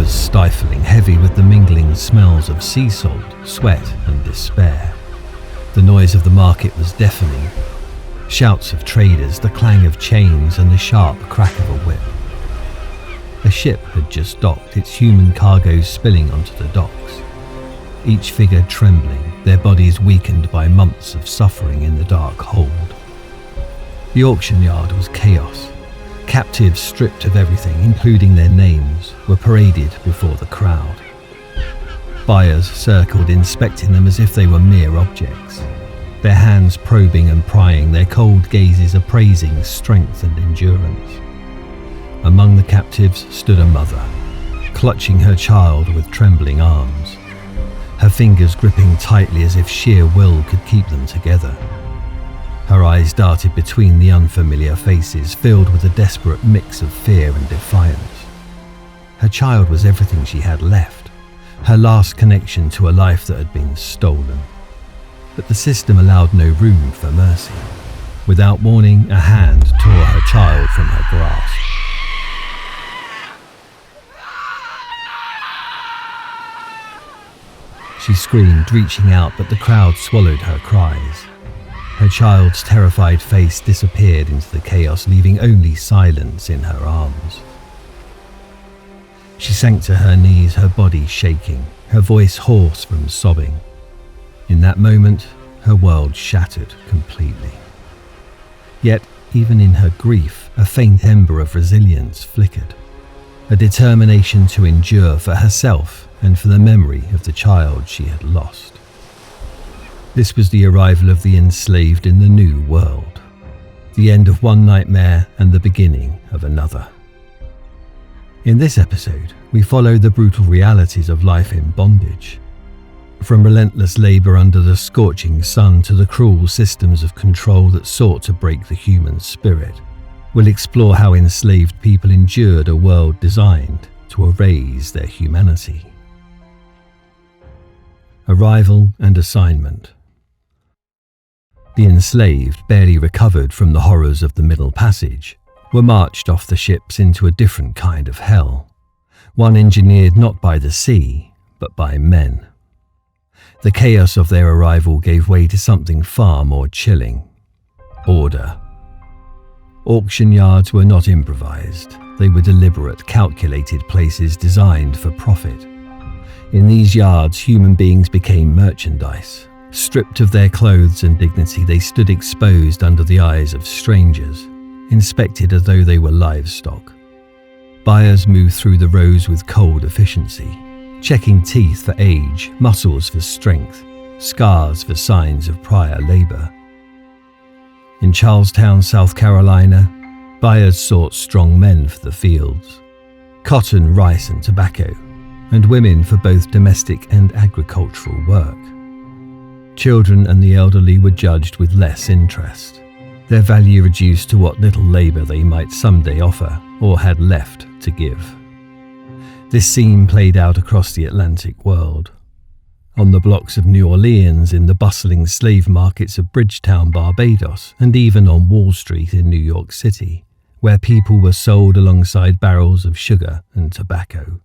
was stifling, heavy with the mingling smells of sea salt, sweat and despair. The noise of the market was deafening. Shouts of traders, the clang of chains and the sharp crack of a whip. A ship had just docked, its human cargo spilling onto the docks. Each figure trembling, their bodies weakened by months of suffering in the dark hold. The auction yard was chaos. Captives stripped of everything, including their names, were paraded before the crowd. Buyers circled, inspecting them as if they were mere objects, their hands probing and prying, their cold gazes appraising strength and endurance. Among the captives stood a mother, clutching her child with trembling arms, her fingers gripping tightly as if sheer will could keep them together. Her eyes darted between the unfamiliar faces, filled with a desperate mix of fear and defiance. Her child was everything she had left, her last connection to a life that had been stolen. But the system allowed no room for mercy. Without warning, a hand tore her child from her grasp. She screamed, reaching out, but the crowd swallowed her cries. Her child's terrified face disappeared into the chaos, leaving only silence in her arms. She sank to her knees, her body shaking, her voice hoarse from sobbing. In that moment, her world shattered completely. Yet, even in her grief, a faint ember of resilience flickered, a determination to endure for herself and for the memory of the child she had lost. This was the arrival of the enslaved in the new world, the end of one nightmare and the beginning of another. In this episode, we follow the brutal realities of life in bondage. From relentless labor under the scorching sun to the cruel systems of control that sought to break the human spirit, we'll explore how enslaved people endured a world designed to erase their humanity. Arrival and assignment. The enslaved, barely recovered from the horrors of the Middle Passage, were marched off the ships into a different kind of hell, one engineered not by the sea, but by men. The chaos of their arrival gave way to something far more chilling: order. Auction yards were not improvised. They were deliberate, calculated places designed for profit. In these yards, human beings became merchandise. Stripped of their clothes and dignity, they stood exposed under the eyes of strangers, inspected as though they were livestock. Buyers moved through the rows with cold efficiency, checking teeth for age, muscles for strength, scars for signs of prior labor. In Charleston, South Carolina, buyers sought strong men for the fields, cotton, rice and tobacco, and women for both domestic and agricultural work. Children and the elderly were judged with less interest, their value reduced to what little labor they might someday offer or had left to give. This scene played out across the Atlantic world. On the blocks of New Orleans, in the bustling slave markets of Bridgetown, Barbados, and even on Wall Street in New York City, where people were sold alongside barrels of sugar and tobacco.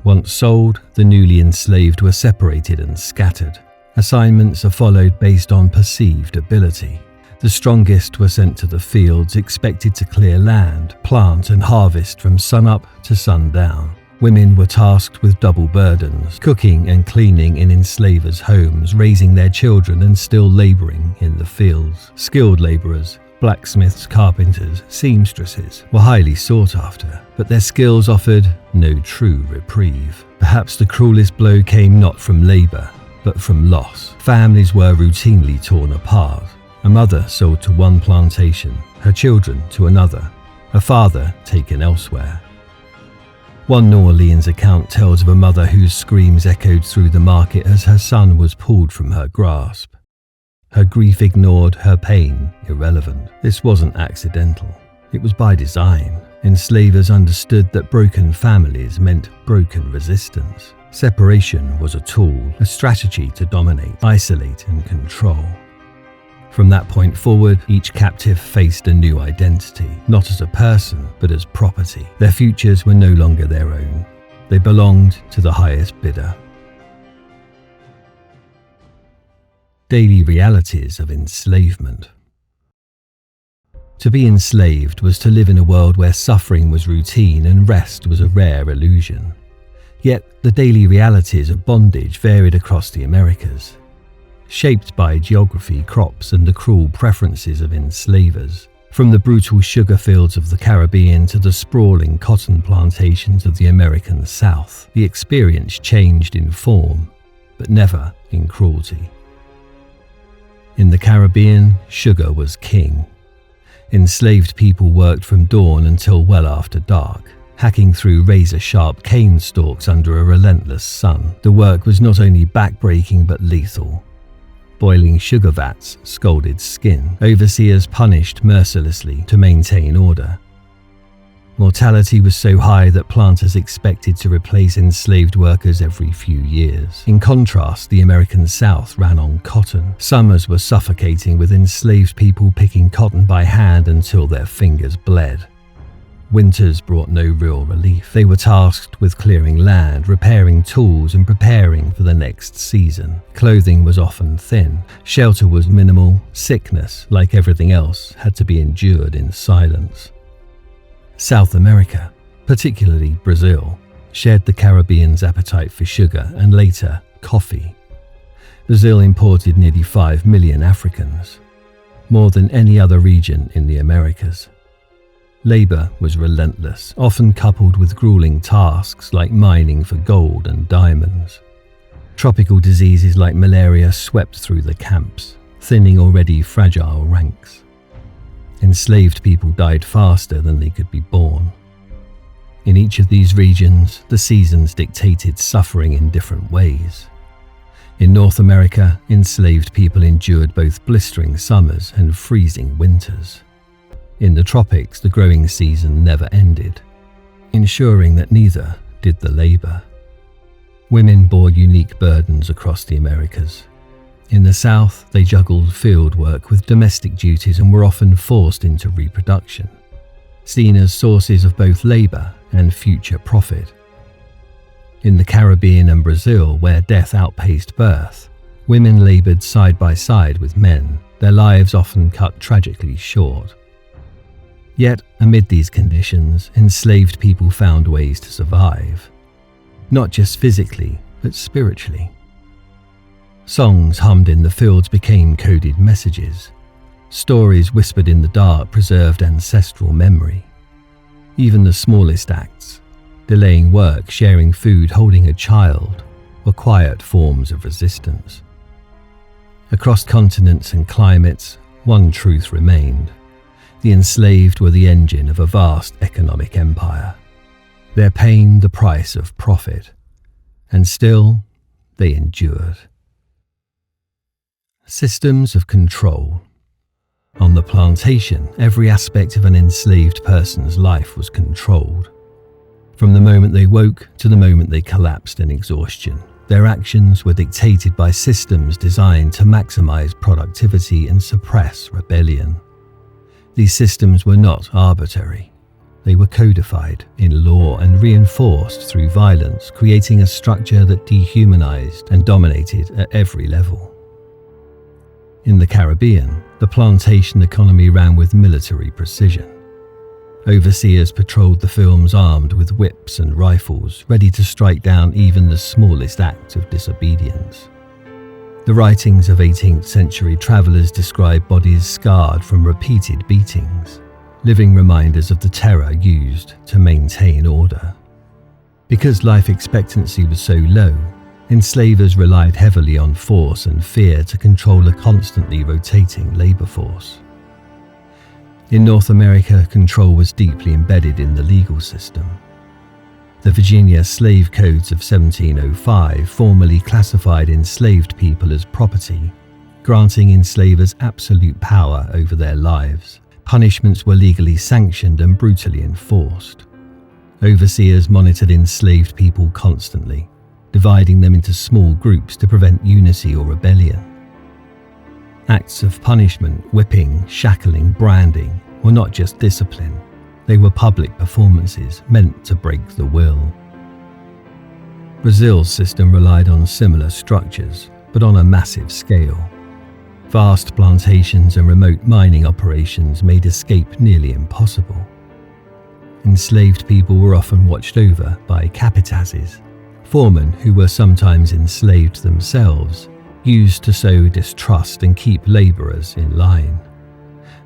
Once sold, the newly enslaved were separated and scattered. Assignments are followed based on perceived ability. The strongest were sent to the fields, expected to clear land, plant and harvest from sunup to sundown. Women were tasked with double burdens, cooking and cleaning in enslavers' homes, raising their children and still laboring in the fields. Skilled laborers, blacksmiths, carpenters, seamstresses were highly sought after, but their skills offered no true reprieve. Perhaps the cruelest blow came not from labor, but from loss. Families were routinely torn apart. A mother sold to one plantation, her children to another, a father taken elsewhere. One New Orleans account tells of a mother whose screams echoed through the market as her son was pulled from her grasp. Her grief ignored, her pain irrelevant. This wasn't accidental. It was by design. Enslavers understood that broken families meant broken resistance. Separation was a tool, a strategy to dominate, isolate, and control. From that point forward, each captive faced a new identity, not as a person, but as property. Their futures were no longer their own. They belonged to the highest bidder. Daily realities of enslavement. To be enslaved was to live in a world where suffering was routine and rest was a rare illusion. Yet the daily realities of bondage varied across the Americas, shaped by geography, crops, and the cruel preferences of enslavers. From the brutal sugar fields of the Caribbean to the sprawling cotton plantations of the American South, the experience changed in form, but never in cruelty. In the Caribbean, sugar was king. Enslaved people worked from dawn until well after dark, hacking through razor-sharp cane stalks under a relentless sun. The work was not only back-breaking but lethal. Boiling sugar vats scalded skin. Overseers punished mercilessly to maintain order. Mortality was so high that planters expected to replace enslaved workers every few years. In contrast, the American South ran on cotton. Summers were suffocating, with enslaved people picking cotton by hand until their fingers bled. Winters brought no real relief. They were tasked with clearing land, repairing tools, and preparing for the next season. Clothing was often thin. Shelter was minimal. Sickness, like everything else, had to be endured in silence. South America, particularly Brazil, shared the Caribbean's appetite for sugar and later coffee. Brazil imported nearly 5 million Africans, more than any other region in the Americas. Labor was relentless, often coupled with grueling tasks like mining for gold and diamonds. Tropical diseases like malaria swept through the camps, thinning already fragile ranks. Enslaved people died faster than they could be born. In each of these regions, the seasons dictated suffering in different ways. In North America, enslaved people endured both blistering summers and freezing winters. In the tropics, the growing season never ended, ensuring that neither did the labor. Women bore unique burdens across the Americas. In the South, they juggled field work with domestic duties and were often forced into reproduction, seen as sources of both labor and future profit. In the Caribbean and Brazil, where death outpaced birth, women labored side by side with men, their lives often cut tragically short. Yet, amid these conditions, enslaved people found ways to survive, not just physically, but spiritually. Songs hummed in the fields became coded messages. Stories whispered in the dark preserved ancestral memory. Even the smallest acts, delaying work, sharing food, holding a child, were quiet forms of resistance. Across continents and climates, one truth remained. The enslaved were the engine of a vast economic empire. Their pain the price of profit. And still, they endured. Systems of control. On the plantation, every aspect of an enslaved person's life was controlled. From the moment they woke to the moment they collapsed in exhaustion, their actions were dictated by systems designed to maximize productivity and suppress rebellion. These systems were not arbitrary. They were codified in law and reinforced through violence, creating a structure that dehumanized and dominated at every level. In the Caribbean, the plantation economy ran with military precision. Overseers patrolled the fields armed with whips and rifles, ready to strike down even the smallest act of disobedience. The writings of 18th century travelers describe bodies scarred from repeated beatings, living reminders of the terror used to maintain order. Because life expectancy was so low, enslavers relied heavily on force and fear to control a constantly rotating labor force. In North America, control was deeply embedded in the legal system. The Virginia Slave Codes of 1705 formally classified enslaved people as property, granting enslavers absolute power over their lives. Punishments were legally sanctioned and brutally enforced. Overseers monitored enslaved people constantly, dividing them into small groups to prevent unity or rebellion. Acts of punishment, whipping, shackling, branding, were not just discipline. They were public performances meant to break the will. Brazil's system relied on similar structures, but on a massive scale. Vast plantations and remote mining operations made escape nearly impossible. Enslaved people were often watched over by capatazes, foremen who were sometimes enslaved themselves, used to sow distrust and keep labourers in line.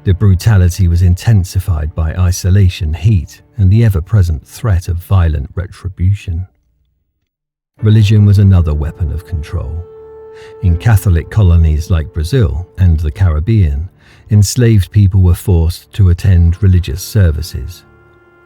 The brutality was intensified by isolation, heat, and the ever-present threat of violent retribution. Religion was another weapon of control. In Catholic colonies like Brazil and the Caribbean, enslaved people were forced to attend religious services,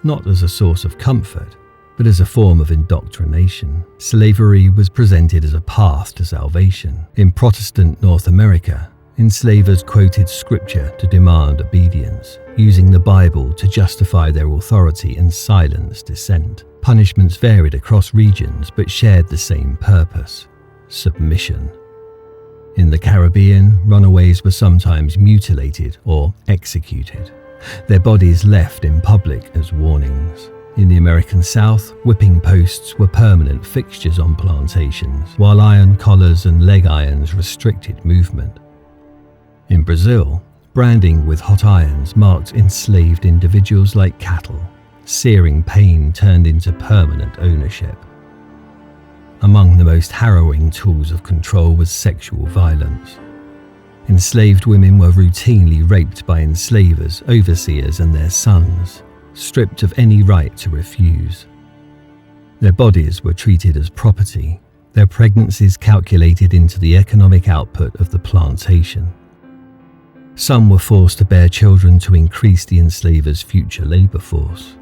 not as a source of comfort, but as a form of indoctrination. Slavery was presented as a path to salvation. In Protestant North America, enslavers quoted scripture to demand obedience, using the Bible to justify their authority and silence dissent. Punishments varied across regions but shared the same purpose: submission. In the Caribbean, runaways were sometimes mutilated or executed, their bodies left in public as warnings. In the American South, whipping posts were permanent fixtures on plantations, while iron collars and leg irons restricted movement. In Brazil, branding with hot irons marked enslaved individuals like cattle. Searing pain turned into permanent ownership. Among the most harrowing tools of control was sexual violence. Enslaved women were routinely raped by enslavers, overseers, and their sons, stripped of any right to refuse. Their bodies were treated as property, their pregnancies calculated into the economic output of the plantation. Some were forced to bear children to increase the enslavers' future labor force.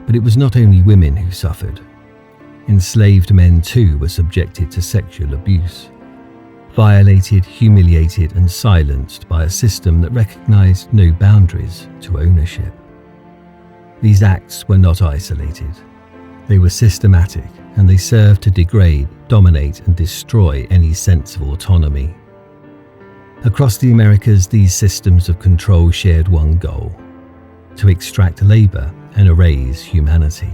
But it was not only women who suffered. Enslaved men too were subjected to sexual abuse, violated, humiliated, and silenced by a system that recognized no boundaries to ownership. These acts were not isolated. They were systematic, and they served to degrade, dominate, and destroy any sense of autonomy. Across the Americas, these systems of control shared one goal: to extract labor and erase humanity.